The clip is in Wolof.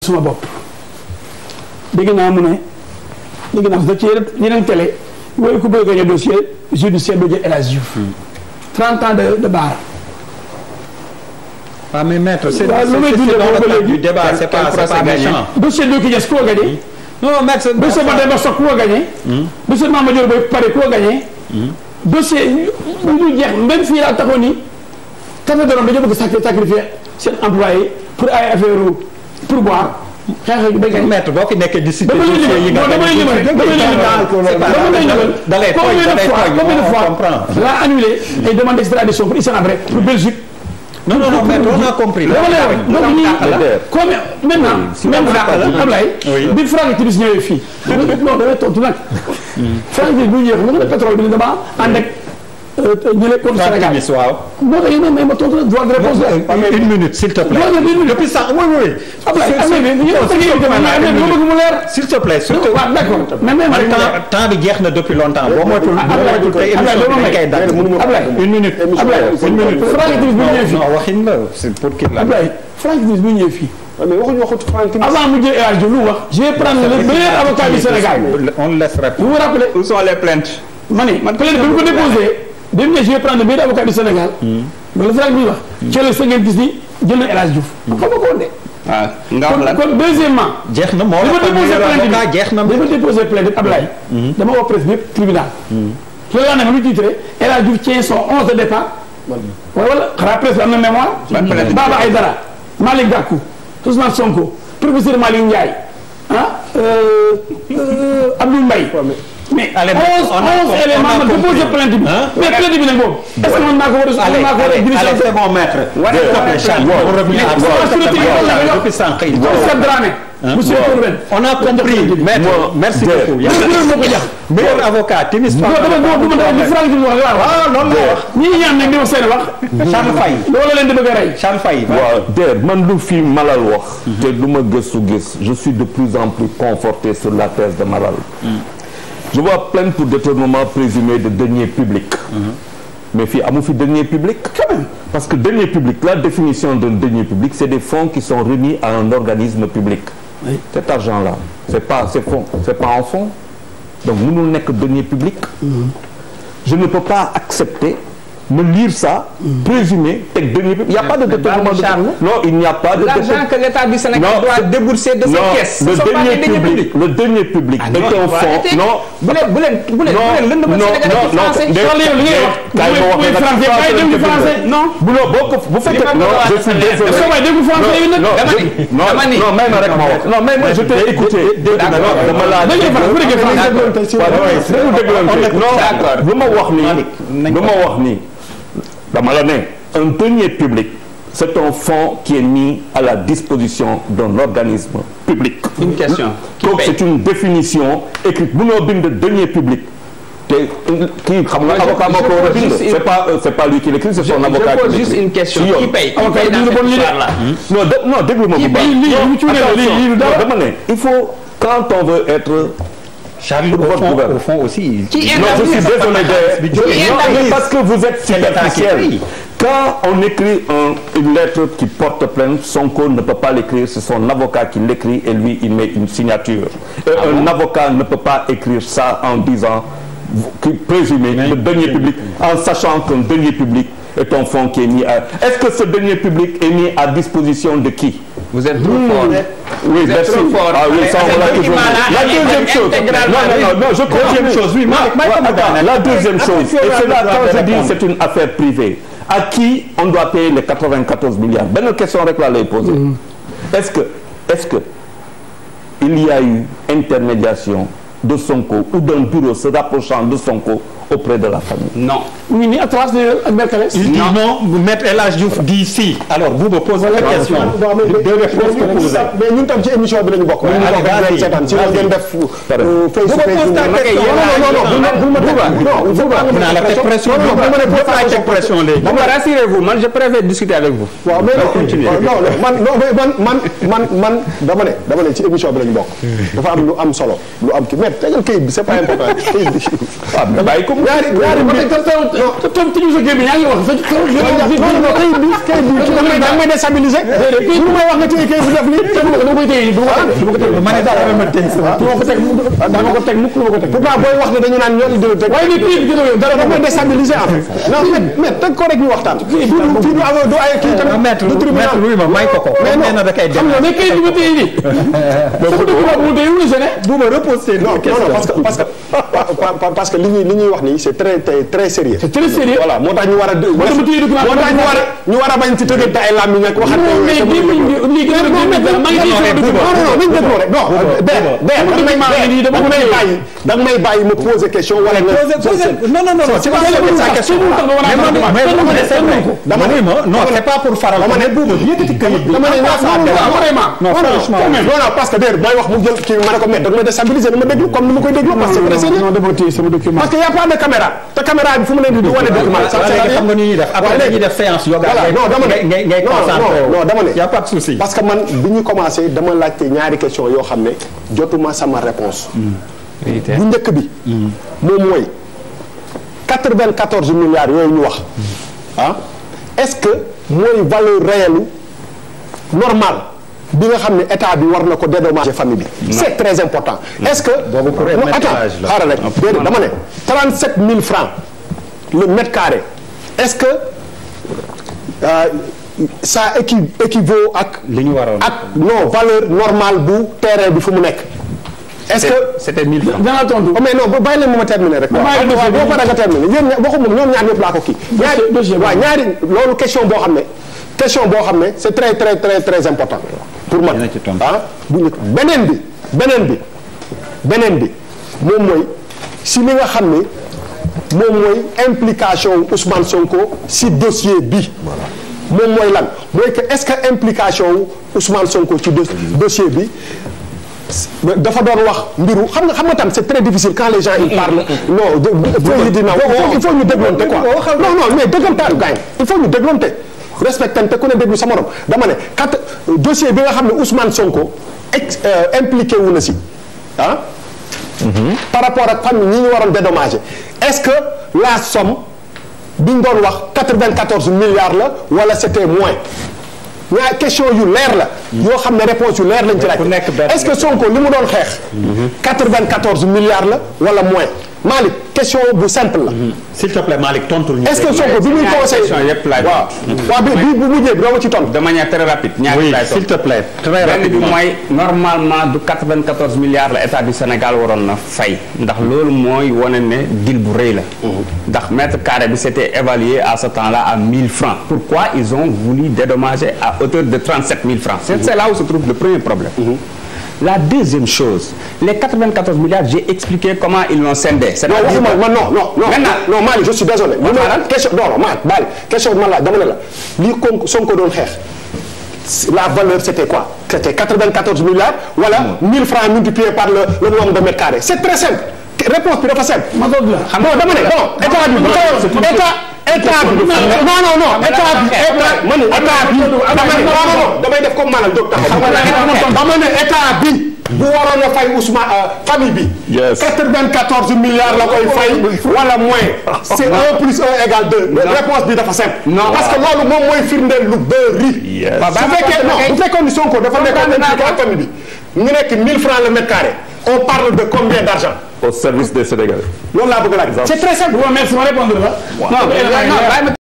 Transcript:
suma bopp dégg naa mu ne dégg naa ci yeneen télé mooy ku bëgg a gagné dossier judiciaire doo jël El Hadji Diouf 30 ans de barre. Ah mais maître, c'est du débat, c'est pas méchant. Dossier de Kies, quoi gagner? Non, maître, dossier de Basso, quoi gagner? Dossier de Mamadou Boy, Paris, quoi gagner? Dossier, même si la Taconi, quand on a besoin de sacrifier cet employé pour aller faire pour boire. Maître, boo fi nekkee di cité combien de fois l'a annulé et demande d'extradition pour Issa Habré pour Belgique. Non, maître, on a compris. Même Ablaye, bi Franck Timis ñëwee fii. Non, damay tontu nag. Franck Timis bu ñëwee xam nga pétrole bi dama ànd ak ñu ne contre Sénégal. Moo tax yéen may ma tontu droit de réponse la. Une minute, s'il te plaît. Depuis ça, oui. Ablaye, s'il te plaît, d'accord. Temps bi jeex na depuis longtemps. Boo moytul tey émission bi kay dagg. Une minute. Franck Timis bu ñëwee fii. Non, waxin la, c'est pour qui la. Ablaye, Franck Timis bu ñëwee fii. mais waxuñu waxu Franck Timis. Avant mu jël El Hadji Diouf lu wax. Je vais prendre le meilleur avocat du Sénégal. On laisse répondre. Vous vous rappelez où sont les plaintes? man plainte bi mu ko déposé. bi mu ne je vais prendre le meilleur avocat du Sénégal. loolu Franck bi wax. ci la sa ngeen gis ni jël na El Hadji Diouf. xam nga ko woon de. waaw nga wax lan kon deuxièmement. jeex na moo la jeex na dama déposé plainte Ablaye. dama woo presse bi yëpp tribunal. loolu laa ne ma lu titré El Hadji Diouf tient son 11 de départ. wala xanaa presse bi am na mémoire. Baba Aïdara Malick Gakou Ousmane Sonko professeur Malick Ndiaye Abdoul Mbaye. mais 11 éléments ma déposé plainte bi. mais plainte bi nag boobu. est-ce que man maa ko war a allez c'est bon maître. Monsieur Tourben, on a compris. Maître, merci beaucoup. Meilleur avocat, Timis. Charles Faye. waaw man lu fi Malal wax. te lu ma gëstu gis je suis de plus en plus conforté sur la thèse de Malal. Je vois plainte pour détournement présumé de deniers publics. Mais amu fi deniers publics quand même. Parce que deniers publics, la définition d'un denier public, c'est des fonds qui sont remis à un organisme public. Oui. Cet argent-là, c'est pas en fonds. Donc nous n'avons que deniers publics. Je ne peux pas accepter me lire ça, présumer, il n'y a pas de détournement de non, il n'y a pas de l'argent que l'État du Sénégal doit débourser de ses caisses. Le denier public est un fonds. Non, vous faites je suis désolé. Non, mais moi je t'ai écouté. Un denier public, c'est un fonds qui est mis à la disposition d'un organisme public. Une question. Donc c'est une définition écrite. Vous n'avez pas de denier public. C'est pas lui qui l'écrit, c'est son avocat. Je pose juste une question. Qui paye? Qui paye dans cette histoire-là? Non, déglou-moi. Il faut, quand on veut être Charles, au fond aussi. Non, je suis désolé parce que vous êtes superficiel. Quand on écrit une lettre qui porte plainte, Sonko ne peut pas l'écrire, c'est son avocat qui l'écrit et lui il met une signature. Et un avocat ne peut pas écrire ça en disant présumer le denier public, en sachant qu'un denier public est un fonds qui est mis à... Est-ce que ce denier public est mis à disposition de qui? Vous êtes trop fort. Oui, merci. Ah oui, ça on l'a toujours dit. La deuxième chose. Non, je deuxième chose. Oui, la deuxième chose. Et c'est là quand je dis c'est une affaire privée. À qui on doit payer les 94 milliards? Bonne question avec la lay poser. Est-ce que il y a eu intermédiation de Sonko ou d'un bureau se rapprochant de Sonko auprès de la famille? Non. Oui, ni à travers de Mercalès. Il dit non, Maître El Hadji Diouf dit si. Alors vous me posez la question. Deux réponses proposées. Mais ñun tam ci émission bi lañu bokk. Si on vient def rassurez-vous, man je préfère discuter avec vous. waaw mais man dama ne ci émission bi lañu bokk. Dafa am lu am solo, lu am ki mais tegal kayit bi c'est pas important. Kayit bi. da may déstabiliser. mënu may wax nga téye kay bu def nii. dama koy téye du ma ko teg. ma ne daal ma téye sama. du ma ko teg dama ko teg mukk du ma ko teg. pourtant booy wax ne dañu naan ñoo di teg. waaye ni kii dara da may déstabiliser en fait. non mais teg ko rek ñu waxtaan. fii du ay kii tamit. du tribunal ma may ko ko. mais nee na da koy dem. mais kay du ma téye nii. bu ma reposé. non parce que li ñuy wax nii c'est très sérieux. c'est très sérieux. voilà moo tax ñu war a ñu war a bañ ci tëgante ay làmmiñ ak waxante da nga may bàyyi ma poser question wala non c'est pas sa question dama ne non c'est pas pour faral dama ne buuba yëkkati kayit bi dama ne non parce que d'ailleurs booy wax mu jël kii ma ne ko mais da nga may déstabiliser dama déglu comme ni ma koy déglu parce que c'est sérieux parce que y a pas de caméra te caméra bi fu mu ne di wane document xam nga ni ñuy def après dañuy def séance yoga non dama ne y a pas de souci parce que man bi ñu commencé dama laajte ñaari question yoo xam ne jotuma sama réponse bu njëkk bi moom mooy 94 milliards yooyu ñu wax est-ce que mooy valeur réelle normale bi nga xam ne état bi war na ko dédommager famille bi c'est très important est-ce que attends xaaral rek déedéet dama ne 37 000 francs le mètre carré est-ce que ça équivaut ak li ñu waroon ak non valeur normale bu terrain bi fu mu nekk est-ce que c'était 1000 francs dana tontu mais non bàyyi leen ma terminer rek boo paree nga terminer yéen waxu moom ñoom ñaar ñëpp laa ko kii ñaari loolu question boo xam ne c'est très très très très important pour man bu ñu beneen bi moom mooy si li nga xam ne moom mooy implication Ousmane Sonko si dossier bi moom mooy lan mooy que est-ce que implication Ousmane Sonko ci dossier bi dafa doon wax mbiru xam nga tam c'est très difficile quand les gens ils parlent non président il faut ñu dégloonte quoi non mais dëggantaan gaañ il faut ñu dégloonte respectante ku ne déglu sa morom dama ne dossier bi nga xam ne Ousmane Sonko impliqué wu na si par rapport ak famille ñi ñu waroon dédommager est-ce que la somme bi ñu doon wax 94 milliards la wala c'était moins ñaar question yu leer la yoo xam ne réponse yu leer lañ ci laaj est-ce que Sonko li mu doon xeex 94 milliards la wala moins Malick question bu simple la s'il te plaît Malick tontu ñu est-ce que Sonko bi muy conseil waaw bi bu mujjee bi doo ma ci tontu de manière très rapide oui s'il te plaît très rapide bi mooy normalement du 94 milliards la état du Sénégal waroon na fay ndax loolu mooy wane ne deal bu rëy la ndax mètre carré bi c'était évalué à ce temps-là à 1000 francs pourquoi ils ont voulu dédommager à hauteur de 37 000 francs c'est là où se trouve le premier problème La deuxième chose, les 94 milliards, j'ai expliqué comment ils l'ont scindé. Non, Mali, je suis désolé. Question Sonko doon xeex. La valeur c'était quoi? C'était 94 milliards, voilà 1000 francs multipliés par le nombre de mètres carrés. C'est très simple. Réponse bi dafa simple. Bon, dama ne bon, état bi damay def comme maanaam jóg taxaw dama ne état bi bu waroon a fay Ousmane famille bi 94 milliards la koy fay wala moins c'est 1 plus 1 égale 2 réponse bi dafa simple parce que loolu moom mooy firndeel lu bëri bu fekkoon ni Sonko dafa nekkoon impliqué ak famille bi ñu nekk 1000 francs le mètre carré on parle de combien d'argent au service des Sénégalais loolu laa bëgg laaj c'est très simple merci ma répondre la